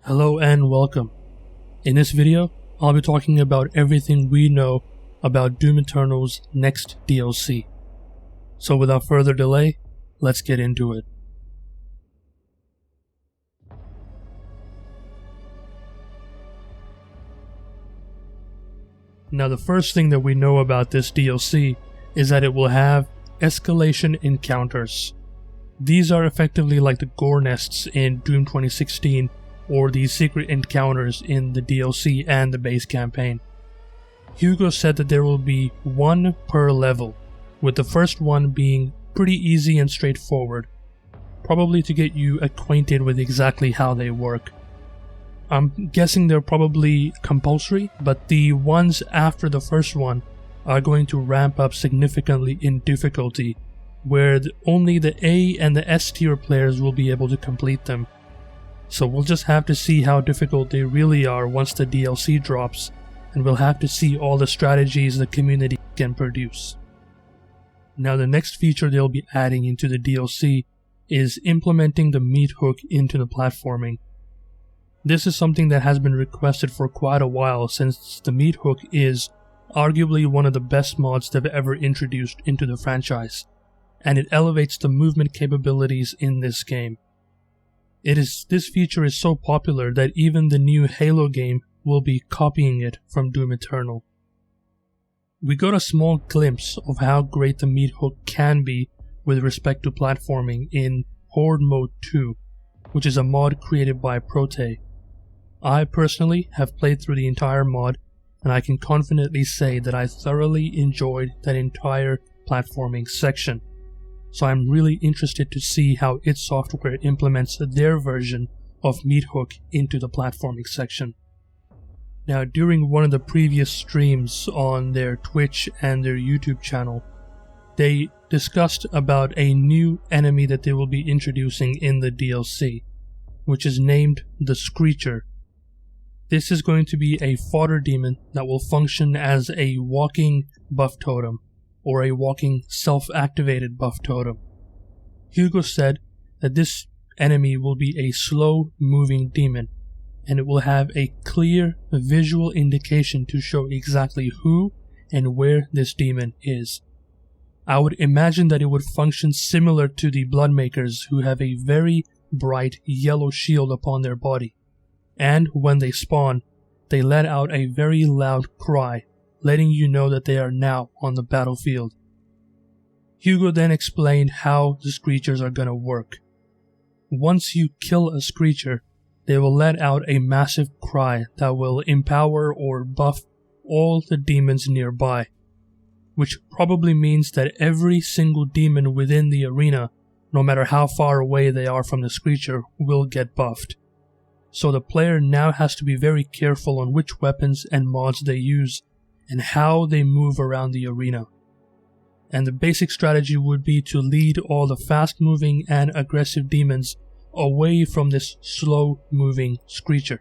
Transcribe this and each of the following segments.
Hello and welcome. In this video, I'll be talking about everything we know about Doom Eternal's next DLC. So without further delay, let's get into it. Now the first thing that we know about this DLC is that it will have Escalation Encounters. These are effectively like the gore nests in Doom 2016 or the secret encounters in the DLC and the base campaign. Hugo said that there will be one per level, with the first one being pretty easy and straightforward, probably to get you acquainted with exactly how they work. I'm guessing they're probably compulsory, but the ones after the first one are going to ramp up significantly in difficulty, where only the A and the S tier players will be able to complete them. So we'll just have to see how difficult they really are once the DLC drops, and we'll have to see all the strategies the community can produce. Now the next feature they'll be adding into the DLC is implementing the meat hook into the platforming. This is something that has been requested for quite a while, since the meat hook is arguably one of the best mods they've ever introduced into the franchise, and it elevates the movement capabilities in this game. This feature is so popular that even the new Halo game will be copying it from Doom Eternal. We got a small glimpse of how great the meat hook can be with respect to platforming in Horde Mode 2, which is a mod created by Prote. I personally have played through the entire mod, and I can confidently say that I thoroughly enjoyed that entire platforming section. So I'm really interested to see how id Software implements their version of meat hook into the platforming section. Now, during one of the previous streams on their Twitch and their YouTube channel, they discussed about a new enemy that they will be introducing in the DLC, which is named the Screecher. This is going to be a fodder demon that will function as a walking buff totem, or a walking self-activated buff totem. Hugo said that this enemy will be a slow-moving demon, and it will have a clear visual indication to show exactly who and where this demon is. I would imagine that it would function similar to the Bloodmakers, who have a very bright yellow shield upon their body, and when they spawn, they let out a very loud cry, letting you know that they are now on the battlefield. Hugo then explained how the Screechers are gonna work. Once you kill a Screecher, they will let out a massive cry that will empower or buff all the demons nearby, which probably means that every single demon within the arena, no matter how far away they are from the Screecher, will get buffed. So the player now has to be very careful on which weapons and mods they use, and how they move around the arena. And the basic strategy would be to lead all the fast-moving and aggressive demons away from this slow-moving Screecher.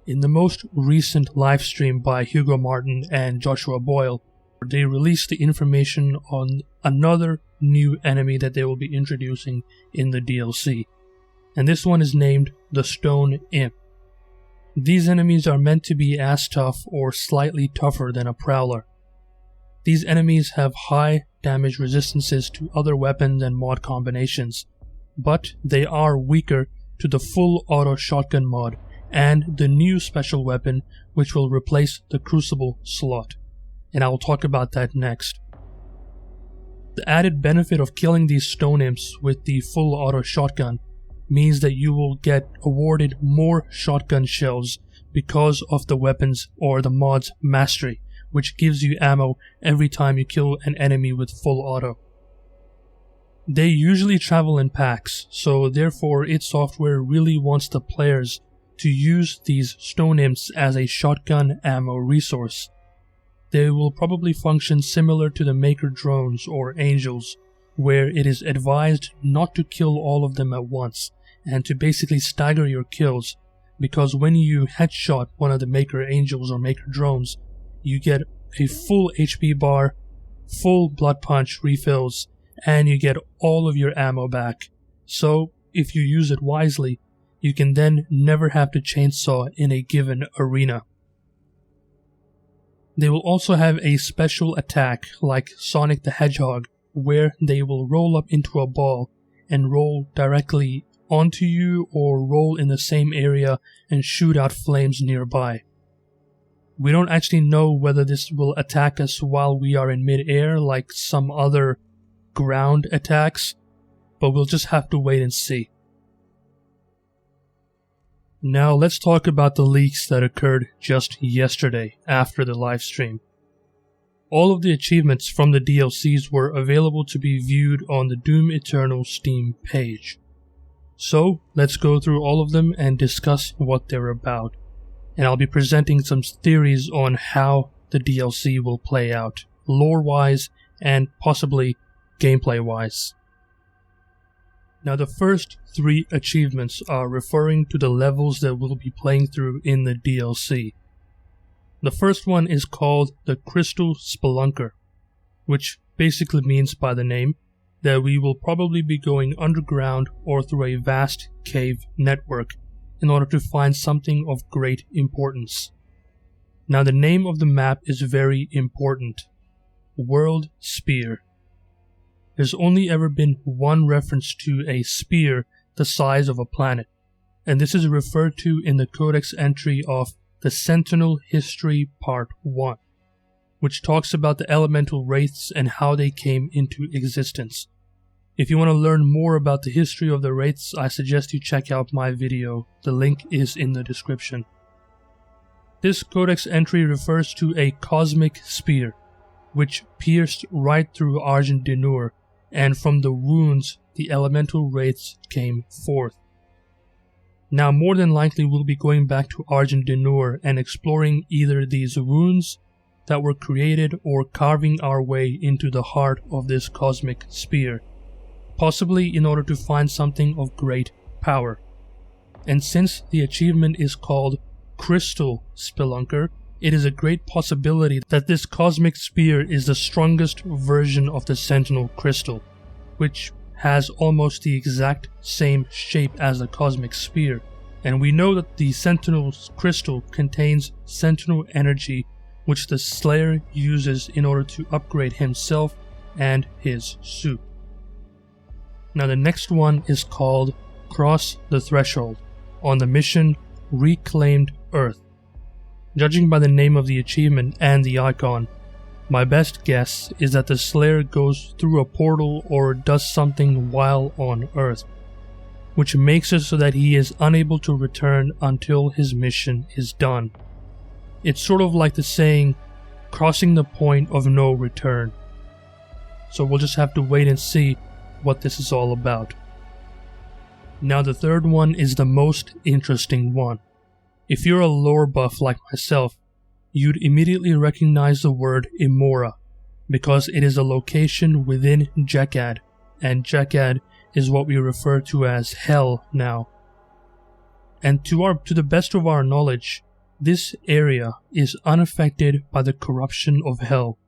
In the most recent livestream by Hugo Martin and Joshua Boyle, they released the information on another new enemy that they will be introducing in the DLC, and this one is named the Stone Imp. These enemies are meant to be as tough or slightly tougher than a Prowler. These enemies have high damage resistances to other weapons and mod combinations, but they are weaker to the full auto shotgun mod and the new special weapon which will replace the Crucible slot, and I will talk about that next. The added benefit of killing these Stone Imps with the full auto shotgun means that you will get awarded more shotgun shells because of the weapons or the mod's mastery, which gives you ammo every time you kill an enemy with full auto. They usually travel in packs, so therefore id Software really wants the players to use these Stone Imps as a shotgun ammo resource. They will probably function similar to the Maker drones or Angels, where it is advised not to kill all of them at once, and to basically stagger your kills, because when you headshot one of the Maker Angels or Maker drones, you get a full HP bar, full blood punch refills, and you get all of your ammo back. So, if you use it wisely, you can then never have to chainsaw in a given arena. They will also have a special attack like Sonic the Hedgehog, where they will roll up into a ball and roll directly onto you or roll in the same area and shoot out flames nearby. We don't actually know whether this will attack us while we are in mid-air like some other ground attacks, but we'll just have to wait and see. Now let's talk about the leaks that occurred just yesterday after the livestream. All of the achievements from the DLCs were available to be viewed on the Doom Eternal Steam page. So let's go through all of them and discuss what they're about. And I'll be presenting some theories on how the DLC will play out, lore-wise and possibly gameplay-wise. Now the first 3 achievements are referring to the levels that we'll be playing through in the DLC. The first one is called the Crystal Spelunker, which basically means by the name that we will probably be going underground or through a vast cave network in order to find something of great importance. Now the name of the map is very important. World Spear. There's only ever been one reference to a spear the size of a planet, and this is referred to in the codex entry of the Sentinel History Part 1, which talks about the elemental wraiths and how they came into existence. If you want to learn more about the history of the wraiths, I suggest you check out my video. The link is in the description. This codex entry refers to a cosmic spear, which pierced right through Argent Denur, and from the wounds the elemental wraiths came forth. Now more than likely we'll be going back to Argent Denur and exploring either these wounds that were created or carving our way into the heart of this cosmic spear, possibly in order to find something of great power. And since the achievement is called Crystal Spelunker, it is a great possibility that this cosmic spear is the strongest version of the Sentinel Crystal, which has almost the exact same shape as the cosmic spear. And we know that the Sentinel's crystal contains Sentinel energy, which the Slayer uses in order to upgrade himself and his suit. Now the next one is called Cross the Threshold, on the mission Reclaimed Earth. Judging by the name of the achievement and the icon, my best guess is that the Slayer goes through a portal or does something while on Earth, which makes it so that he is unable to return until his mission is done. It's sort of like the saying, crossing the point of no return. So we'll just have to wait and see what this is all about. Now the third one is the most interesting one. If you're a lore buff like myself, you'd immediately recognize the word Imora, because it is a location within Jekad, and Jekad is what we refer to as Hell now. And to the best of our knowledge, this area is unaffected by the corruption of Hell.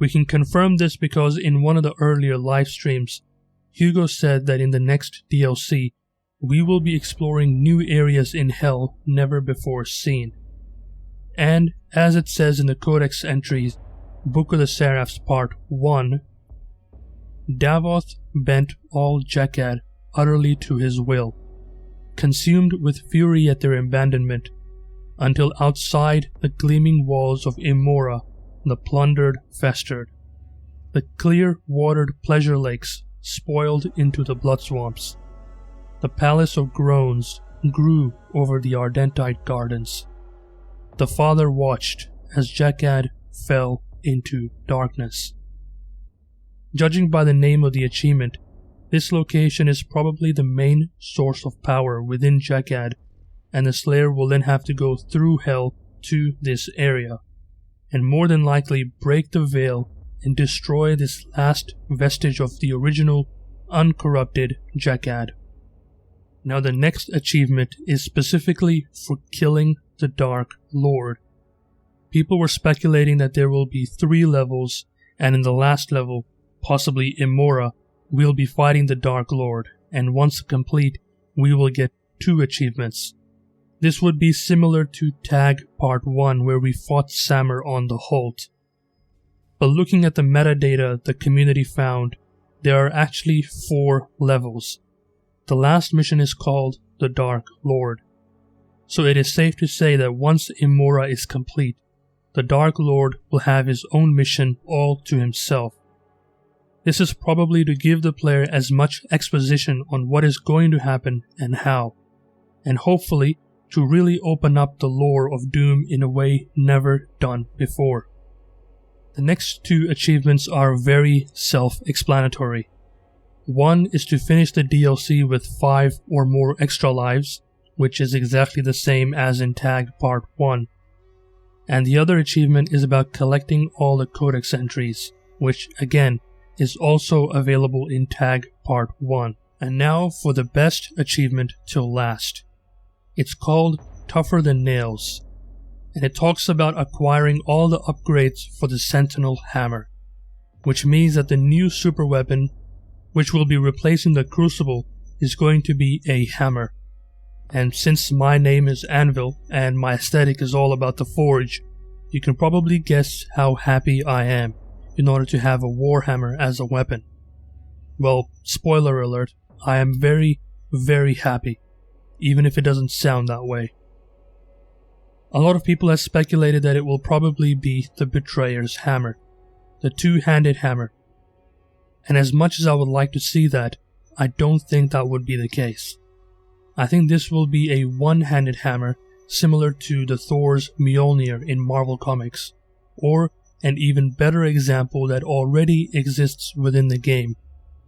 We can confirm this because in one of the earlier live streams, Hugo said that in the next DLC, we will be exploring new areas in Hell never before seen. And, as it says in the Codex entries, Book of the Seraphs Part 1, Davoth bent all Jekad utterly to his will, consumed with fury at their abandonment, until outside the gleaming walls of Imora the plundered festered. The clear-watered pleasure lakes spoiled into the blood swamps. The palace of groans grew over the Ardentite gardens. The Father watched as Jekad fell into darkness. Judging by the name of the achievement, this location is probably the main source of power within Jekad, and the Slayer will then have to go through Hell to this area, and more than likely break the veil and destroy this last vestige of the original, uncorrupted Jekad. Now the next achievement is specifically for killing the Dark Lord. People were speculating that there will be 3 levels, and in the last level, possibly Imora, we'll be fighting the Dark Lord, and once complete, we will get 2 achievements. This would be similar to Tag Part 1 where we fought Sammer on the Holt. But looking at the metadata the community found, there are actually 4 levels. The last mission is called the Dark Lord. So it is safe to say that once Imura is complete, the Dark Lord will have his own mission all to himself. This is probably to give the player as much exposition on what is going to happen and how, and hopefully to really open up the lore of Doom in a way never done before. The next 2 achievements are very self-explanatory. One is to finish the DLC with 5 or more extra lives, which is exactly the same as in Tag Part 1. And the other achievement is about collecting all the codex entries, which again is also available in Tag Part 1. And now for the best achievement till last. It's called Tougher Than Nails, and it talks about acquiring all the upgrades for the Sentinel Hammer, which means that the new super weapon, which will be replacing the Crucible, is going to be a hammer. And since my name is Anvil and my aesthetic is all about the Forge, you can probably guess how happy I am in order to have a Warhammer as a weapon. Well, spoiler alert, I am very, very happy, even if it doesn't sound that way. A lot of people have speculated that it will probably be the Betrayer's Hammer, the 2-handed hammer. And as much as I would like to see that, I don't think that would be the case. I think this will be a 1-handed hammer similar to the Thor's Mjolnir in Marvel Comics, or an even better example that already exists within the game,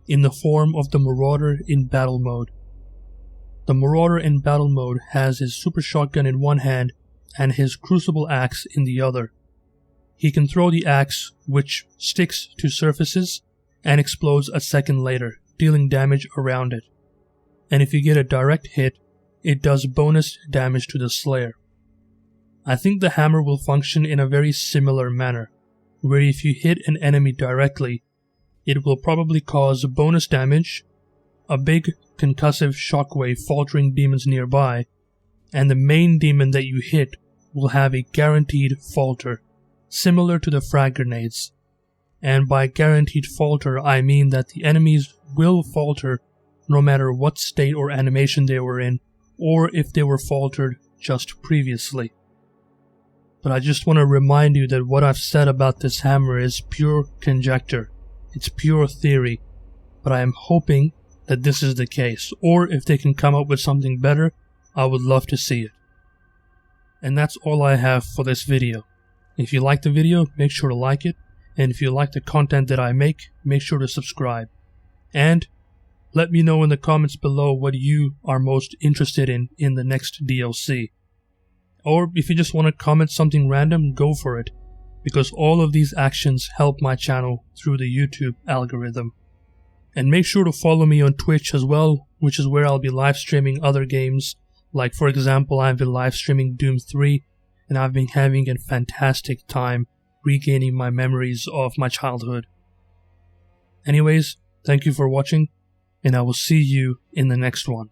in the form of the Marauder in Battle Mode. The Marauder in Battle Mode has his super shotgun in one hand and his Crucible axe in the other. He can throw the axe, which sticks to surfaces and explodes a second later, dealing damage around it. And if you get a direct hit, it does bonus damage to the Slayer. I think the hammer will function in a very similar manner, where if you hit an enemy directly, it will probably cause bonus damage, a big concussive shockwave faltering demons nearby, and the main demon that you hit will have a guaranteed falter, similar to the frag grenades. And by guaranteed falter, I mean that the enemies will falter no matter what state or animation they were in, or if they were faltered just previously. But I just want to remind you that what I've said about this hammer is pure conjecture. It's pure theory, but I am hoping that this is the case, or if they can come up with something better, I would love to see it. And that's all I have for this video. If you like the video, make sure to like it, and if you like the content that I make sure to subscribe. And let me know in the comments below what you are most interested in the next DLC. Or if you just want to comment something random, go for it, because all of these actions help my channel through the YouTube algorithm. And make sure to follow me on Twitch as well, which is where I'll be live streaming other games, like for example I've been live streaming Doom 3, and I've been having a fantastic time regaining my memories of my childhood. Anyways, thank you for watching, and I will see you in the next one.